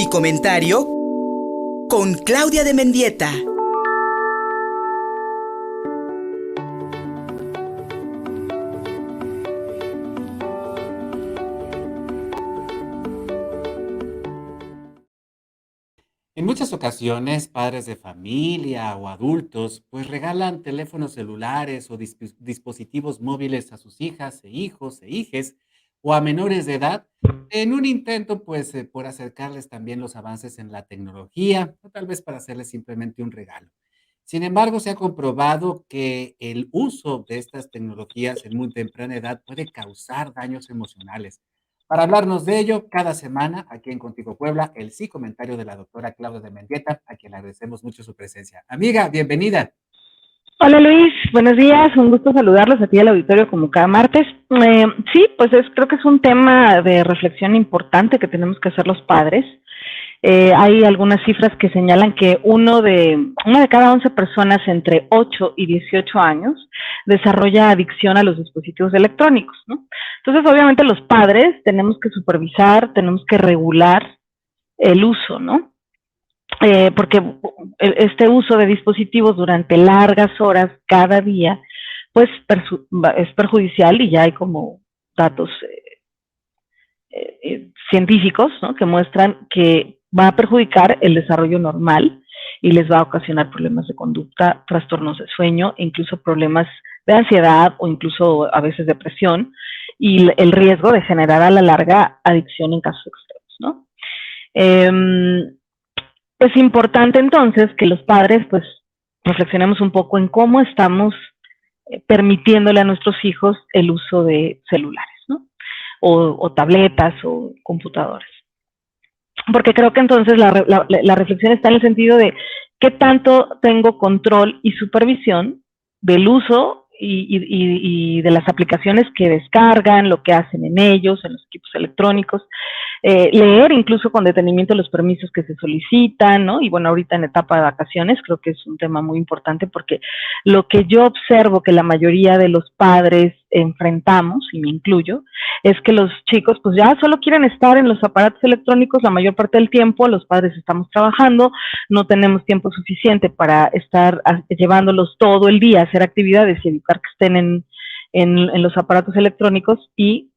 Sí Comentario con Claudia de Mendieta. En muchas ocasiones, padres de familia o adultos pues regalan teléfonos celulares o dispositivos móviles a sus hijas e hijos e hijes o a menores de edad en un intento por acercarles también los avances en la tecnología o tal vez para hacerles simplemente un regalo. Sin embargo, se ha comprobado que el uso de estas tecnologías en muy temprana edad puede causar daños emocionales. Para hablarnos de ello, cada semana, aquí en Contigo Puebla, el sí comentario de la doctora Claudia de Mendieta, a quien le agradecemos mucho su presencia. Amiga, bienvenida. Hola Luis, buenos días, un gusto saludarlos a ti al auditorio como cada martes. Sí, pues creo que es un tema de reflexión importante que tenemos que hacer los padres. Hay algunas cifras que señalan que una de cada 11 personas entre 8 y 18 años desarrolla adicción a los dispositivos electrónicos, ¿no? Entonces, obviamente los padres tenemos que supervisar, tenemos que regular el uso, ¿no? Porque este uso de dispositivos durante largas horas cada día, pues es perjudicial y ya hay como datos científicos, ¿no?, que muestran que va a perjudicar el desarrollo normal y les va a ocasionar problemas de conducta, trastornos de sueño, incluso problemas de ansiedad o incluso a veces depresión, y el riesgo de generar a la larga adicción en casos extremos, ¿no? Es importante entonces que los padres pues reflexionemos un poco en cómo estamos permitiéndole a nuestros hijos el uso de celulares, ¿no? O tabletas o computadoras. Porque creo que entonces la reflexión está en el sentido de qué tanto tengo control y supervisión del uso y de las aplicaciones que descargan, lo que hacen en ellos, en los equipos electrónicos, leer incluso con detenimiento los permisos que se solicitan, ¿no? Y bueno, ahorita en etapa de vacaciones creo que es un tema muy importante porque lo que yo observo que la mayoría de los padres enfrentamos, y me incluyo, es que los chicos pues ya solo quieren estar en los aparatos electrónicos la mayor parte del tiempo, los padres estamos trabajando, no tenemos tiempo suficiente para estar llevándolos todo el día a hacer actividades y evitar que estén en los aparatos electrónicos y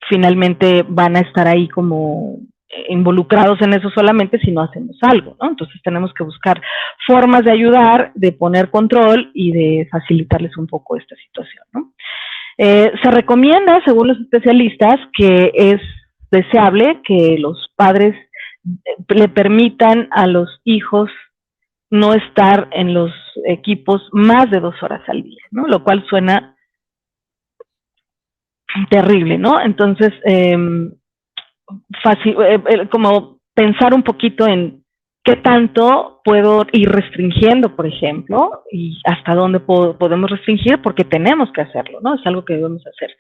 finalmente van a estar ahí como involucrados en eso solamente si no hacemos algo, ¿no? Entonces tenemos que buscar formas de ayudar, de poner control y de facilitarles un poco esta situación, ¿no? Se recomienda, según los especialistas, que es deseable que los padres le permitan a los hijos no estar en los equipos más de 2 horas al día, ¿no? Lo cual suena terrible, ¿no? Entonces, como pensar un poquito en qué tanto puedo ir restringiendo, por ejemplo, y hasta dónde podemos restringir, porque tenemos que hacerlo, ¿no? Es algo que debemos hacer.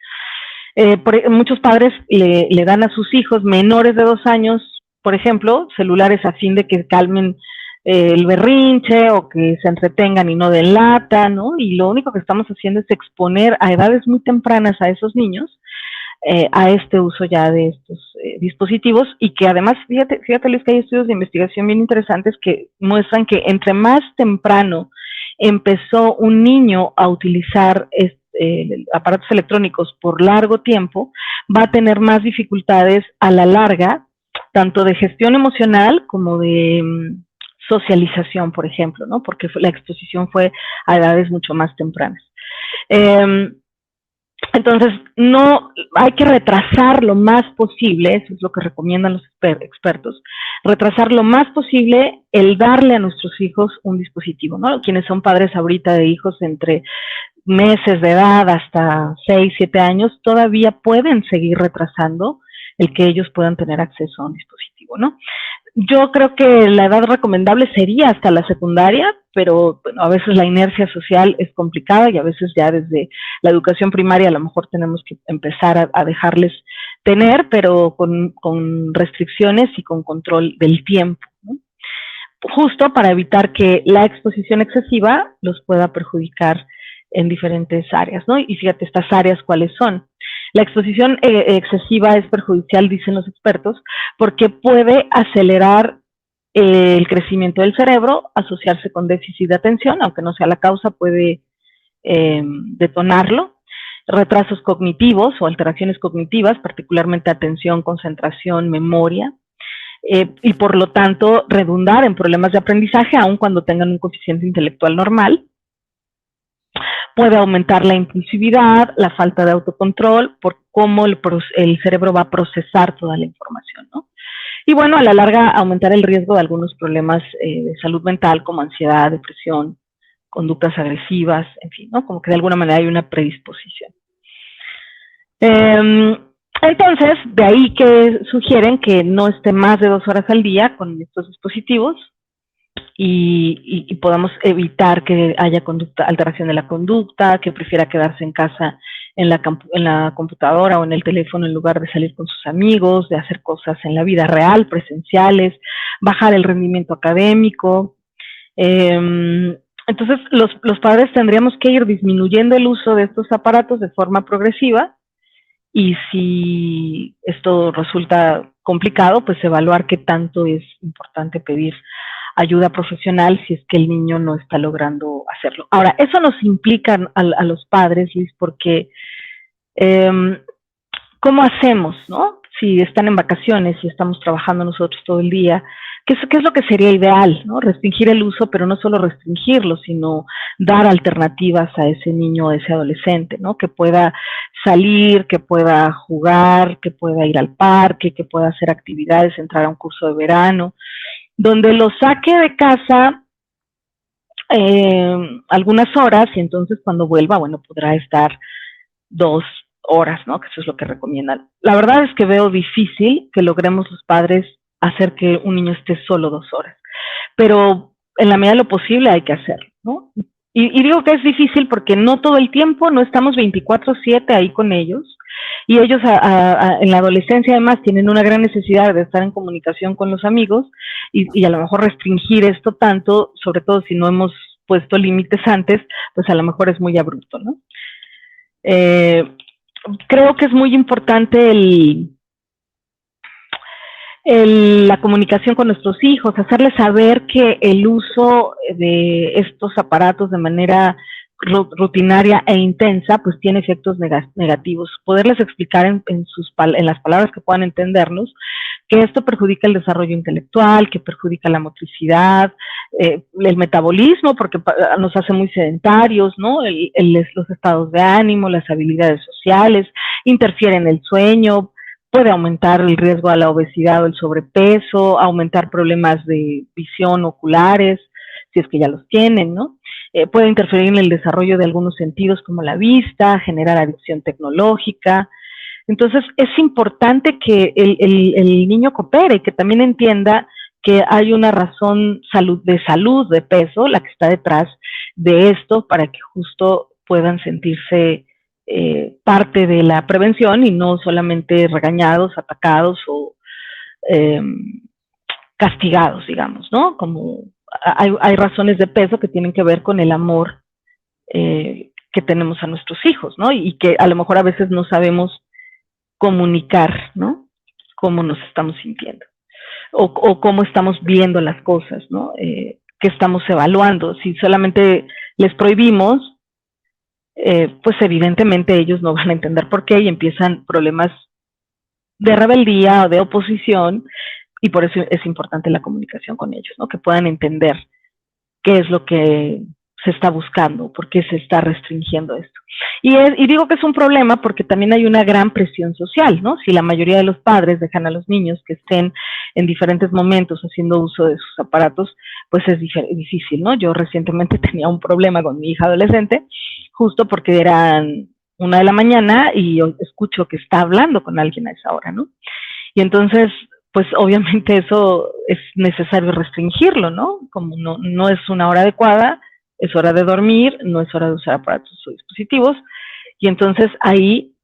Muchos padres le dan a sus hijos menores de 2 años, por ejemplo, celulares a fin de que calmen el berrinche o que se entretengan y no den lata, ¿no? Y lo único que estamos haciendo es exponer a edades muy tempranas a esos niños a este uso ya de estos dispositivos y que además, fíjate Luis, que hay estudios de investigación bien interesantes que muestran que entre más temprano empezó un niño a utilizar aparatos electrónicos por largo tiempo, va a tener más dificultades a la larga, tanto de gestión emocional como de socialización, por ejemplo, ¿no? Porque la exposición fue a edades mucho más tempranas. Entonces, no hay que retrasar lo más posible, eso es lo que recomiendan los expertos, retrasar lo más posible el darle a nuestros hijos un dispositivo, ¿no? Quienes son padres ahorita de hijos entre meses de edad hasta 6, 7 años, todavía pueden seguir retrasando el que ellos puedan tener acceso a un dispositivo, ¿no? Yo creo que la edad recomendable sería hasta la secundaria, pero bueno, a veces la inercia social es complicada y a veces ya desde la educación primaria a lo mejor tenemos que empezar a dejarles tener, pero con restricciones y con control del tiempo, ¿no? Justo para evitar que la exposición excesiva los pueda perjudicar en diferentes áreas, ¿no? Y fíjate estas áreas cuáles son. La exposición excesiva es perjudicial, dicen los expertos, porque puede acelerar el crecimiento del cerebro, asociarse con déficit de atención, aunque no sea la causa, puede detonarlo, retrasos cognitivos o alteraciones cognitivas, particularmente atención, concentración, memoria, y por lo tanto redundar en problemas de aprendizaje, aun cuando tengan un coeficiente intelectual normal. Puede aumentar la impulsividad, la falta de autocontrol, por cómo el cerebro va a procesar toda la información, ¿no? Y bueno, a la larga aumentar el riesgo de algunos problemas de salud mental como ansiedad, depresión, conductas agresivas, en fin, ¿no? Como que de alguna manera hay una predisposición. Entonces, de ahí que sugieren que no esté más de 2 horas al día con estos dispositivos y podamos evitar que haya alteración de la conducta, que prefiera quedarse en casa en la computadora o en el teléfono en lugar de salir con sus amigos, de hacer cosas en la vida real, presenciales, bajar el rendimiento académico. Entonces, los padres tendríamos que ir disminuyendo el uso de estos aparatos de forma progresiva, y si esto resulta complicado, pues evaluar qué tanto es importante pedir ayuda profesional si es que el niño no está logrando hacerlo. Ahora, eso nos implica a los padres, Liz, porque ¿cómo hacemos, no? Si están en vacaciones, si estamos trabajando nosotros todo el día, ¿qué es lo que sería ideal, no? Restringir el uso, pero no solo restringirlo, sino dar alternativas a ese niño o a ese adolescente, ¿no? Que pueda salir, que pueda jugar, que pueda ir al parque, que pueda hacer actividades, entrar a un curso de verano, donde lo saque de casa algunas horas, y entonces cuando vuelva, bueno, podrá estar 2 horas, ¿no? Que eso es lo que recomiendan. La verdad es que veo difícil que logremos los padres hacer que un niño esté solo 2 horas, pero en la medida de lo posible hay que hacerlo, ¿no? Y digo que es difícil porque no todo el tiempo, no estamos 24/7 ahí con ellos, y ellos en la adolescencia además tienen una gran necesidad de estar en comunicación con los amigos, y a lo mejor restringir esto tanto, sobre todo si no hemos puesto límites antes, pues a lo mejor es muy abrupto, ¿no? Creo que es muy importante la comunicación con nuestros hijos, hacerles saber que el uso de estos aparatos de manera rutinaria e intensa, pues tiene efectos negativos. Poderles explicar en las palabras que puedan entendernos, que esto perjudica el desarrollo intelectual, que perjudica la motricidad, el metabolismo, porque nos hace muy sedentarios, ¿no? Los estados de ánimo, las habilidades sociales, interfiere en el sueño, puede aumentar el riesgo a la obesidad o el sobrepeso, aumentar problemas de visión oculares, si es que ya los tienen, ¿no? Puede interferir en el desarrollo de algunos sentidos como la vista, generar adicción tecnológica. Entonces, es importante que el niño coopere y que también entienda que hay una razón de salud, de peso, la que está detrás de esto, para que justo puedan sentirse parte de la prevención y no solamente regañados, atacados o castigados, digamos, ¿no? Como hay razones de peso que tienen que ver con el amor que tenemos a nuestros hijos, ¿no? Y que a lo mejor a veces no sabemos comunicar, ¿no? Cómo nos estamos sintiendo o cómo estamos viendo las cosas, ¿no? Que estamos evaluando. Si solamente les prohibimos, pues evidentemente ellos no van a entender por qué y empiezan problemas de rebeldía o de oposición, y por eso es importante la comunicación con ellos, ¿no? Que puedan entender qué es lo que se está buscando, por qué se está restringiendo esto. Y digo que es un problema porque también hay una gran presión social, ¿no? Si la mayoría de los padres dejan a los niños que estén en diferentes momentos haciendo uso de sus aparatos, pues es difícil, ¿no? Yo recientemente tenía un problema con mi hija adolescente, justo porque eran 1 de la mañana y yo escucho que está hablando con alguien a esa hora, ¿no? Y entonces, pues obviamente eso es necesario restringirlo, ¿no? Como no es una hora adecuada, es hora de dormir, no es hora de usar aparatos o dispositivos, y entonces ahí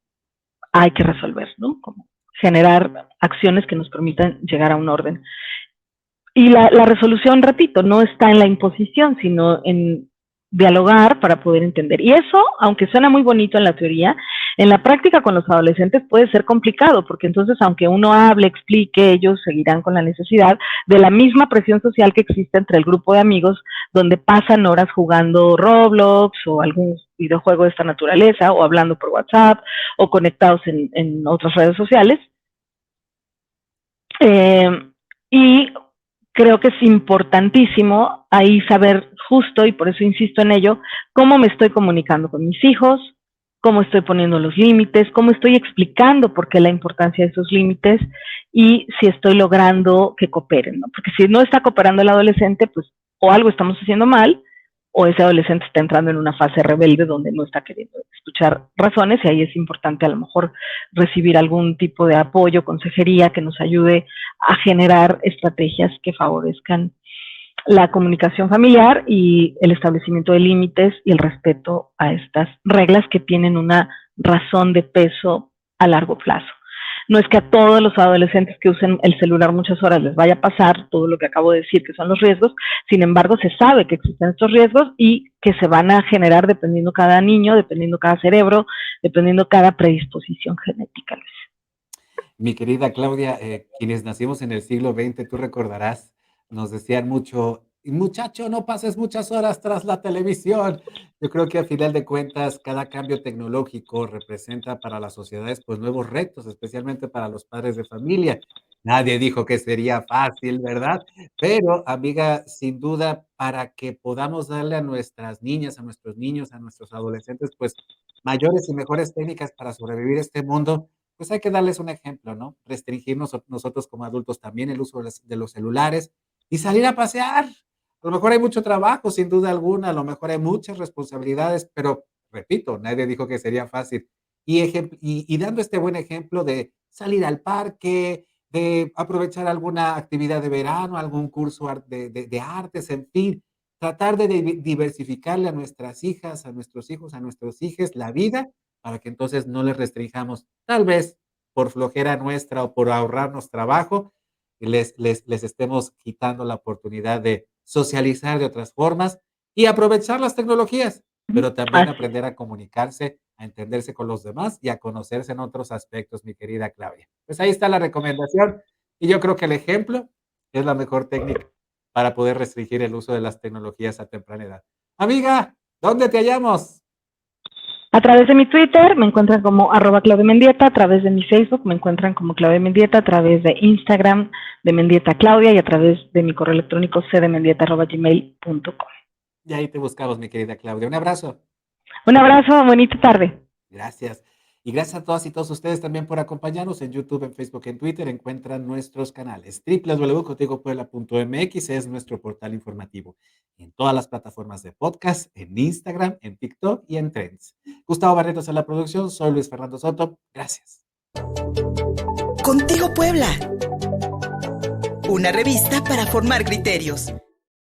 hay que resolver, ¿no? Como generar acciones que nos permitan llegar a un orden. Y la resolución, repito, no está en la imposición, sino en dialogar para poder entender. Y eso, aunque suena muy bonito en la teoría, en la práctica con los adolescentes puede ser complicado, porque entonces aunque uno hable, explique, ellos seguirán con la necesidad de la misma presión social que existe entre el grupo de amigos, donde pasan horas jugando Roblox o algún videojuego de esta naturaleza, o hablando por WhatsApp, o conectados en otras redes sociales. Y creo que es importantísimo ahí saber justo, y por eso insisto en ello, cómo me estoy comunicando con mis hijos, cómo estoy poniendo los límites, cómo estoy explicando por qué la importancia de esos límites y si estoy logrando que cooperen, ¿no? Porque si no está cooperando el adolescente, pues o algo estamos haciendo mal, o ese adolescente está entrando en una fase rebelde donde no está queriendo escuchar razones, y ahí es importante a lo mejor recibir algún tipo de apoyo, consejería que nos ayude a generar estrategias que favorezcan la comunicación familiar y el establecimiento de límites y el respeto a estas reglas que tienen una razón de peso a largo plazo. No es que a todos los adolescentes que usen el celular muchas horas les vaya a pasar todo lo que acabo de decir que son los riesgos, sin embargo se sabe que existen estos riesgos y que se van a generar dependiendo cada niño, dependiendo cada cerebro, dependiendo cada predisposición genética. Mi querida Claudia, quienes nacimos en el siglo XX, tú recordarás, nos decían mucho, muchacho, no pases muchas horas tras la televisión. Yo creo que a final de cuentas, cada cambio tecnológico representa para las sociedades pues nuevos retos, especialmente para los padres de familia. Nadie dijo que sería fácil, ¿verdad? Pero, amiga, sin duda, para que podamos darle a nuestras niñas, a nuestros niños, a nuestros adolescentes, pues mayores y mejores técnicas para sobrevivir a este mundo, pues hay que darles un ejemplo, ¿no? Restringirnos nosotros como adultos también el uso de los celulares y salir a pasear. A lo mejor hay mucho trabajo, sin duda alguna, a lo mejor hay muchas responsabilidades, pero repito, nadie dijo que sería fácil. Y dando este buen ejemplo de salir al parque, de aprovechar alguna actividad de verano, algún curso de artes, en fin, tratar de diversificarle a nuestras hijas, a nuestros hijos, a nuestros hijos la vida para que entonces no les restringamos, tal vez por flojera nuestra o por ahorrarnos trabajo, les estemos quitando la oportunidad de socializar de otras formas y aprovechar las tecnologías, pero también Así. aprender a comunicarse, a entenderse con los demás y a conocerse en otros aspectos, mi querida Claudia. Pues ahí está la recomendación y yo creo que el ejemplo es la mejor técnica para poder restringir el uso de las tecnologías a temprana edad. Amiga, ¿dónde te hallamos? A través de mi Twitter me encuentran como @ClaudiaMendieta, a través de mi Facebook me encuentran como Claudia Mendieta, a través de Instagram de Mendieta Claudia y a través de mi correo electrónico cdmendieta@gmail.com. Y ahí te buscamos, mi querida Claudia. Un abrazo. Un abrazo, bonita tarde. Gracias. Y gracias a todas y todos ustedes también por acompañarnos en YouTube, en Facebook, en Twitter. Encuentran nuestros canales. www.contigopuebla.mx es nuestro portal informativo. En todas las plataformas de podcast, en Instagram, en TikTok y en Trends. Gustavo Barretos en la producción. Soy Luis Fernando Soto. Gracias. Contigo Puebla. Una revista para formar criterios.